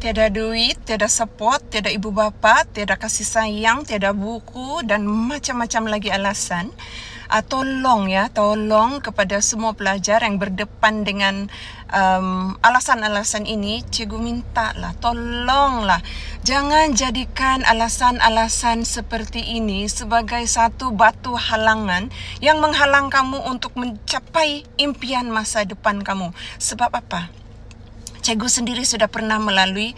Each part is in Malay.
Tiada duit, tiada support, tiada ibu bapa, tiada kasih sayang, tiada buku dan macam-macam lagi alasan. Tolong kepada semua pelajar yang berdepan dengan alasan-alasan ini, cikgu minta lah, tolonglah. Jangan jadikan alasan-alasan seperti ini sebagai satu batu halangan yang menghalang kamu untuk mencapai impian masa depan kamu. Sebab apa? Cikgu sendiri sudah pernah melalui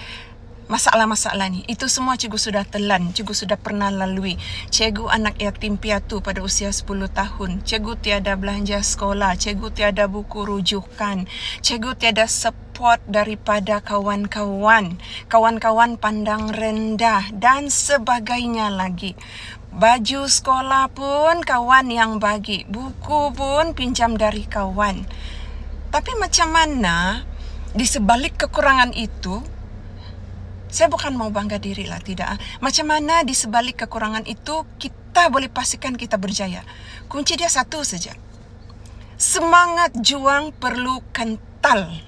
masalah-masalah ni. Itu semua cikgu sudah telan, cikgu sudah pernah lalui. Cikgu anak yatim piatu pada usia 10 tahun. Cikgu tiada belanja sekolah, cikgu tiada buku rujukan, cikgu tiada support daripada kawan-kawan. Kawan-kawan pandang rendah dan sebagainya lagi. Baju sekolah pun kawan yang bagi, buku pun pinjam dari kawan. Tapi macam mana di sebalik kekurangan itu, saya bukan mau bangga diri lah, tidak. Macam mana di sebalik kekurangan itu kita boleh pastikan kita berjaya? Kunci dia satu saja. Semangat juang perlu kental.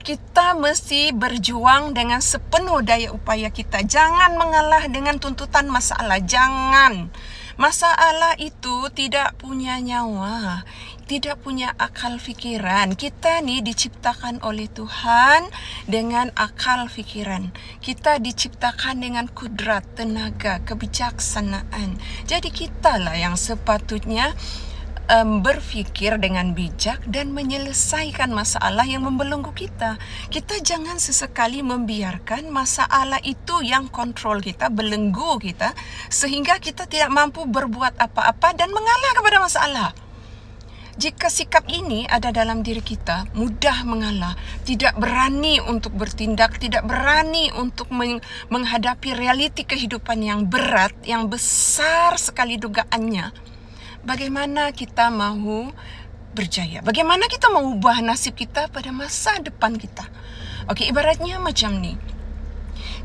Kita mesti berjuang dengan sepenuh daya upaya kita. Jangan mengalah dengan tuntutan masalah. Jangan. Masalah itu tidak punya nyawa, tidak punya akal fikiran. Kita ni diciptakan oleh Tuhan dengan akal fikiran. Kita diciptakan dengan kudrat, tenaga, kebijaksanaan. Jadi kitalah yang sepatutnya berfikir dengan bijak dan menyelesaikan masalah yang membelenggu kita. Kita jangan sesekali membiarkan masalah itu yang kontrol kita, belenggu kita, sehingga kita tidak mampu berbuat apa-apa dan mengalah kepada masalah. Jika sikap ini ada dalam diri kita, mudah mengalah, tidak berani untuk bertindak, tidak berani untuk menghadapi realiti kehidupan yang berat, yang besar sekali dugaannya, bagaimana kita mahu berjaya? Bagaimana kita mengubah nasib kita pada masa depan kita? Okey, ibaratnya macam ni.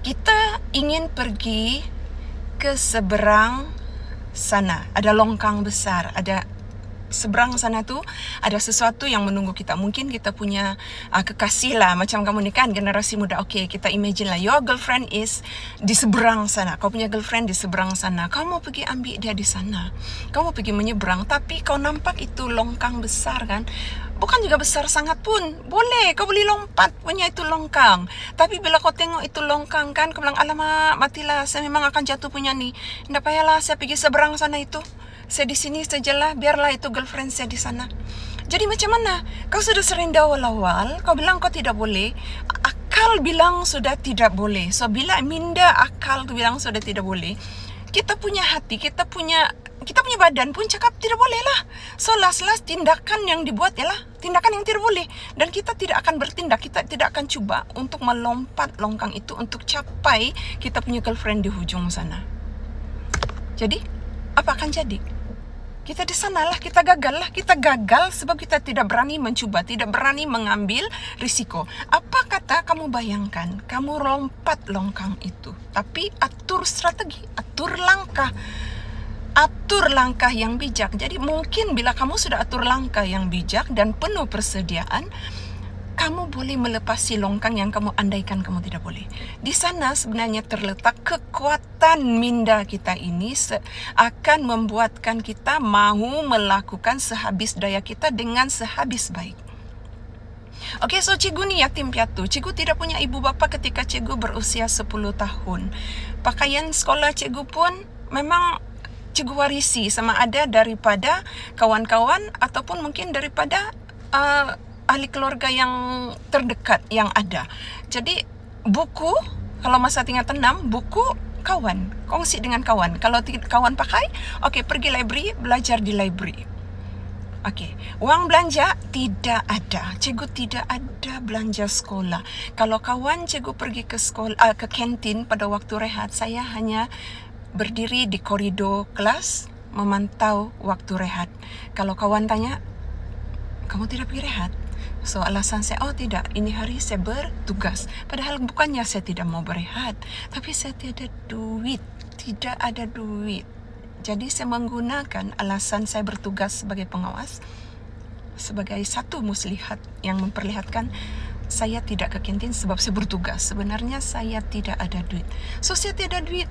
Kita ingin pergi ke seberang sana. Ada longkang besar, ada seberang sana tu ada sesuatu yang menunggu kita. Mungkin kita punya kekasih lah, macam kamu ni kan generasi muda. Okay, kita imagine lah, your girlfriend is di seberang sana. Kau punya girlfriend di seberang sana. Kamu pergi ambil dia di sana. Kamu pergi menyeberang, tapi kau nampak itu longkang besar kan? Bukan juga besar sangat pun. Boleh, kau boleh lompat punya itu longkang. Tapi bila kau tengok itu longkang kan, kau bilang, alamak, matilah, saya memang akan jatuh punya ni. Tidak payahlah, saya pergi seberang sana itu. Saya di sini sajalah, biarlah itu girlfriend saya di sana. Jadi macam mana? Kau sudah sering awal-awal, kau bilang kau tidak boleh. Akal bilang sudah tidak boleh. So bila minda akal tu bilang sudah tidak boleh, kita punya hati, kita punya badan pun cakap tidak boleh lah. So last tindakan yang dibuat ialah tindakan yang tidak boleh. Dan kita tidak akan bertindak, kita tidak akan cuba untuk melompat longkang itu untuk capai kita punya girlfriend di hujung sana. Jadi apa akan jadi? Kita di sanalah, kita gagal sebab kita tidak berani mencuba, tidak berani mengambil risiko. Apa kata kamu bayangkan, kamu lompat longkang itu, tapi atur strategi, atur langkah yang bijak. Jadi mungkin bila kamu sudah atur langkah yang bijak dan penuh persediaan, kamu boleh melepasi longkang yang kamu andaikan kamu tidak boleh. Di sana sebenarnya terletak kekuatan minda kita ini akan membuatkan kita mahu melakukan sehabis daya kita dengan sehabis baik. Okey, so cikgu ni yatim piatu. Cikgu tidak punya ibu bapa ketika cikgu berusia 10 tahun. Pakaian sekolah cikgu pun memang cikgu warisi, sama ada daripada kawan-kawan ataupun mungkin daripada ahli keluarga yang terdekat yang ada. Jadi buku, kalau masa tingkatan 6, buku kawan, kongsi dengan kawan. Kalau kawan pakai, okey, pergi library, belajar di library. Okey, wang belanja tidak ada. Cikgu tidak ada belanja sekolah. Kalau kawan cikgu pergi ke sekolah, ke kantin pada waktu rehat, saya hanya berdiri di koridor kelas memantau waktu rehat. Kalau kawan tanya, kamu tidak pergi rehat? So alasan saya, oh tidak, ini hari saya bertugas. Padahal bukannya saya tidak mau berehat, tapi saya tiada duit, tidak ada duit. Jadi saya menggunakan alasan saya bertugas sebagai pengawas, sebagai satu muslihat yang memperlihatkan saya tidak ke kantin sebab saya bertugas. Sebenarnya saya tidak ada duit. So saya tidak ada duit.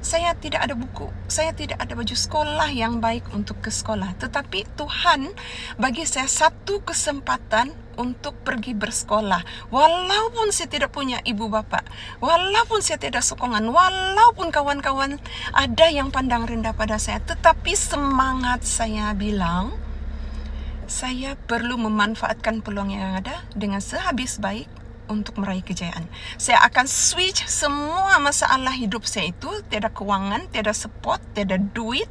Saya tidak ada buku, saya tidak ada baju sekolah yang baik untuk ke sekolah. Tetapi Tuhan bagi saya satu kesempatan untuk pergi bersekolah. Walaupun saya tidak punya ibu bapa, walaupun saya tidak sokongan, walaupun kawan-kawan ada yang pandang rendah pada saya, tetapi semangat saya bilang, saya perlu memanfaatkan peluang yang ada dengan sehabis baik untuk meraih kejayaan. Saya akan switch semua masalah hidup saya itu, tiada keuangan, tiada support, tiada duit,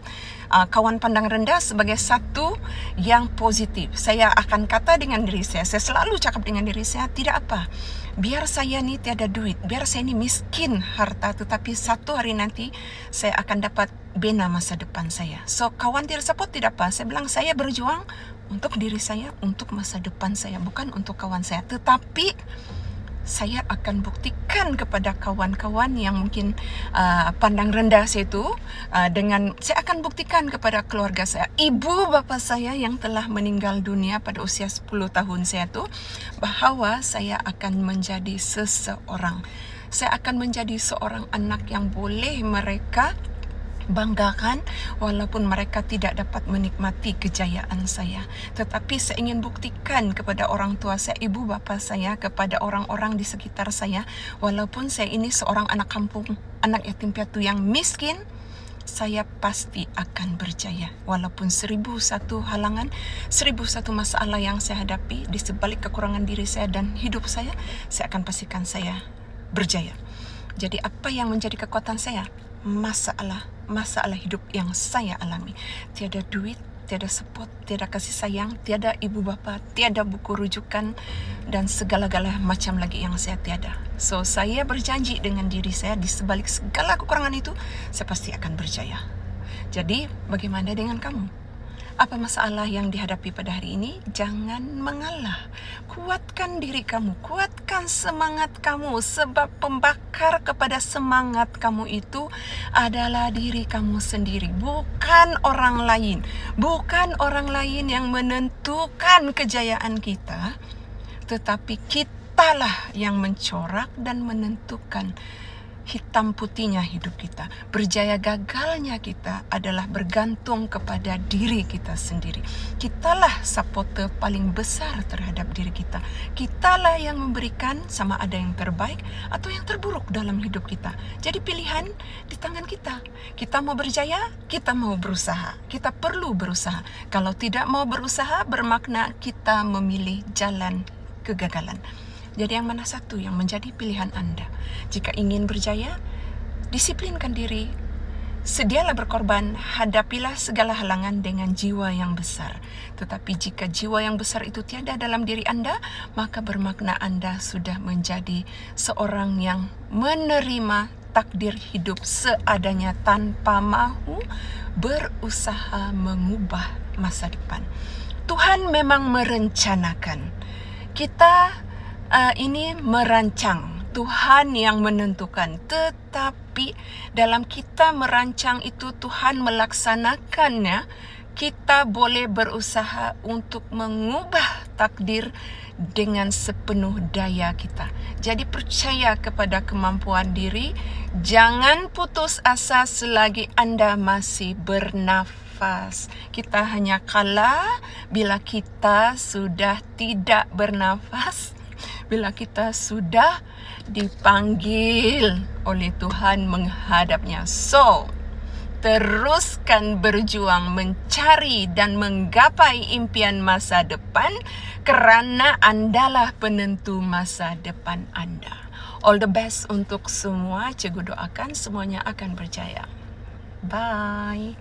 kawan pandang rendah sebagai satu yang positif. Saya akan kata dengan diri saya selalu cakap dengan diri saya, tidak apa, biar saya ni tiada duit, biar saya ni miskin harta, tetapi satu hari nanti saya akan dapat bina masa depan saya. So kawan tidak support, tidak apa, saya bilang saya berjuang untuk diri saya, untuk masa depan saya, bukan untuk kawan saya. Tetapi saya akan buktikan kepada kawan-kawan yang mungkin pandang rendah saya itu, saya akan buktikan kepada keluarga saya, ibu bapa saya yang telah meninggal dunia pada usia 10 tahun saya itu, bahawa saya akan menjadi seseorang. Saya akan menjadi seorang anak yang boleh mereka banggakan walaupun mereka tidak dapat menikmati kejayaan saya. Tetapi saya ingin buktikan kepada orang tua saya, ibu bapa saya, kepada orang-orang di sekitar saya, walaupun saya ini seorang anak kampung, anak yatim piatu yang miskin, saya pasti akan berjaya. Walaupun 1001 halangan, 1001 masalah yang saya hadapi, di sebalik kekurangan diri saya dan hidup saya akan pastikan saya berjaya. Jadi apa yang menjadi kekuatan saya? Masalah hidup yang saya alami. Tiada duit, tiada support, tiada kasih sayang, tiada ibu bapa, tiada buku rujukan, dan segala-gala macam lagi yang saya tiada. So saya berjanji dengan diri saya, di sebalik segala kekurangan itu, saya pasti akan berjaya. Jadi bagaimana dengan kamu? Apa masalah yang dihadapi pada hari ini? Jangan mengalah. Kuatkan diri kamu, kuatkan semangat kamu, sebab pembakar kepada semangat kamu itu adalah diri kamu sendiri, bukan orang lain. Bukan orang lain yang menentukan kejayaan kita, tetapi kitalah yang mencorak dan menentukan hitam putihnya hidup kita. Berjaya gagalnya kita adalah bergantung kepada diri kita sendiri. Kitalah supporter paling besar terhadap diri kita. Kitalah yang memberikan, sama ada yang terbaik atau yang terburuk dalam hidup kita. Jadi pilihan di tangan kita. Kita mau berjaya, kita mau berusaha. Kita perlu berusaha. Kalau tidak mau berusaha, bermakna kita memilih jalan kegagalan. Jadi yang mana satu yang menjadi pilihan Anda? Jika ingin berjaya, disiplinkan diri, sedialah berkorban, hadapilah segala halangan dengan jiwa yang besar. Tetapi jika jiwa yang besar itu tiada dalam diri Anda, maka bermakna Anda sudah menjadi seorang yang menerima takdir hidup seadanya tanpa mahu berusaha mengubah masa depan. Tuhan memang merencanakan. Kita ini merancang, Tuhan yang menentukan. Tetapi dalam kita merancang itu, Tuhan melaksanakannya. Kita boleh berusaha untuk mengubah takdir dengan sepenuh daya kita. Jadi percaya kepada kemampuan diri. Jangan putus asa selagi Anda masih bernafas. Kita hanya kalah bila kita sudah tidak bernafas, bila kita sudah dipanggil oleh Tuhan menghadapnya. So, teruskan berjuang mencari dan menggapai impian masa depan, kerana Andalah penentu masa depan Anda. All the best untuk semua. Cikgu doakan semuanya akan berjaya. Bye.